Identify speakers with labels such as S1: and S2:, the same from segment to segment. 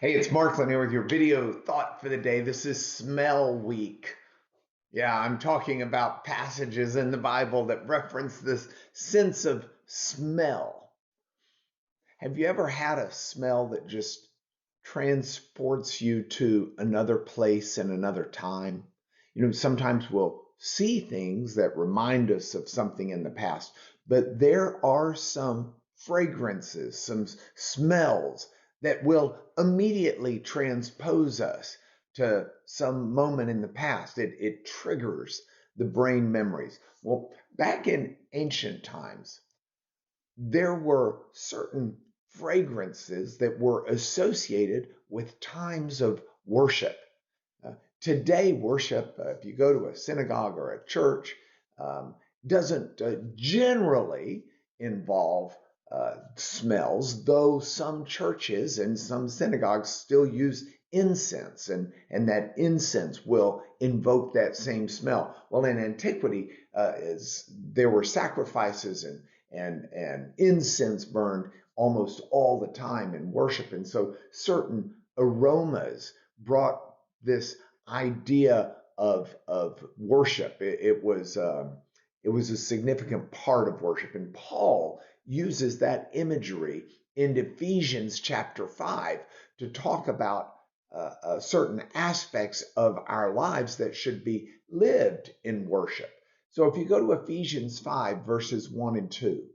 S1: Hey, it's Marklin here with your video thought for the day. This is Smell Week. Yeah, I'm talking about passages in the Bible that reference this sense of smell. Have you ever had a smell that just transports you to another place and another time? Sometimes we'll see things that remind us of something in the past, but there are some fragrances, some smells that will immediately transpose us to some moment in the past. It triggers the brain memories. Well, back in ancient times, there were certain fragrances that were associated with times of worship. Uh, Today, worship, if you go to a synagogue or a church, um, doesn't generally involve smells, though some churches and some synagogues still use incense, and that incense will invoke that same smell. Well, in antiquity, there were sacrifices and incense burned almost all the time in worship. And so certain aromas brought this idea of worship. It was a significant part of worship. And Paul uses that imagery in Ephesians chapter 5 to talk about certain aspects of our lives that should be lived in worship. So if you go to Ephesians 5, verses 1 and 2,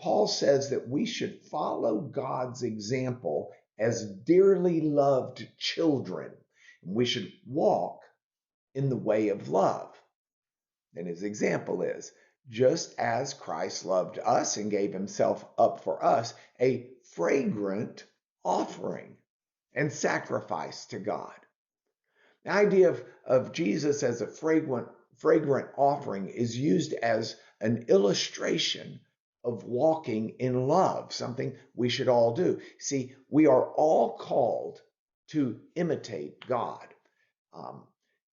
S1: Paul says that we should follow God's example as dearly loved children. We should walk in the way of love. And his example is, just as Christ loved us and gave himself up for us, a fragrant offering and sacrifice to God. The idea of Jesus as a fragrant offering is used as an illustration of walking in love, something we should all do. See, we are all called to imitate God, um,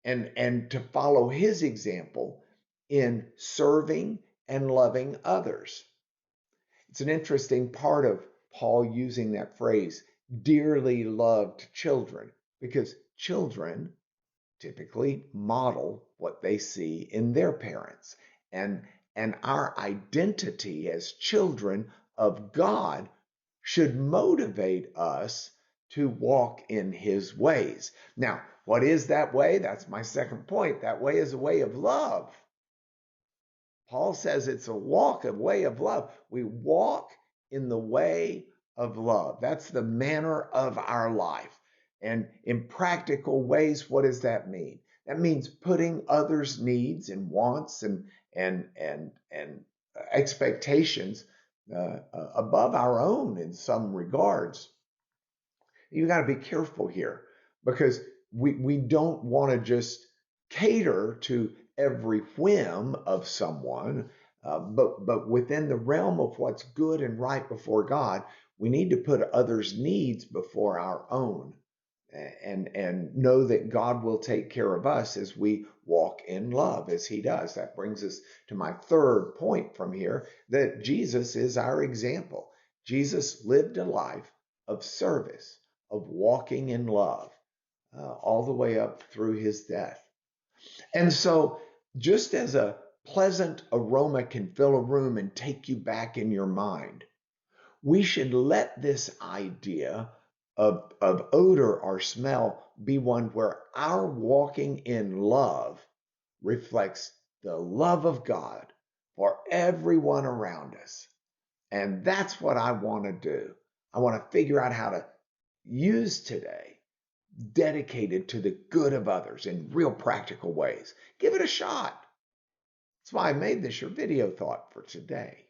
S1: and to follow his example in serving and loving others. It's an interesting part of Paul using that phrase, dearly loved children, because children typically model what they see in their parents. And our identity as children of God should motivate us to walk in his ways. Now, what is that way? That's my second point. That way is a way of love. Paul says it's a way of love. We walk in the way of love. That's the manner of our life. And in practical ways, what does that mean? That means putting others' needs and wants and expectations above our own in some regards. You got to be careful here, because we don't want to just cater to every whim of someone, but within the realm of what's good and right before God, we need to put others' needs before our own, and know that God will take care of us as we walk in love as he does. That brings us to my third point from here, that Jesus is our example. Jesus lived a life of service, of walking in love, all the way up through his death. And so, just as a pleasant aroma can fill a room and take you back in your mind, we should let this idea of odor or smell be one where our walking in love reflects the love of God for everyone around us. And that's what I want to do. I want to figure out how to use today dedicated to the good of others in real practical ways. Give it a shot. That's why I made this your video thought for today.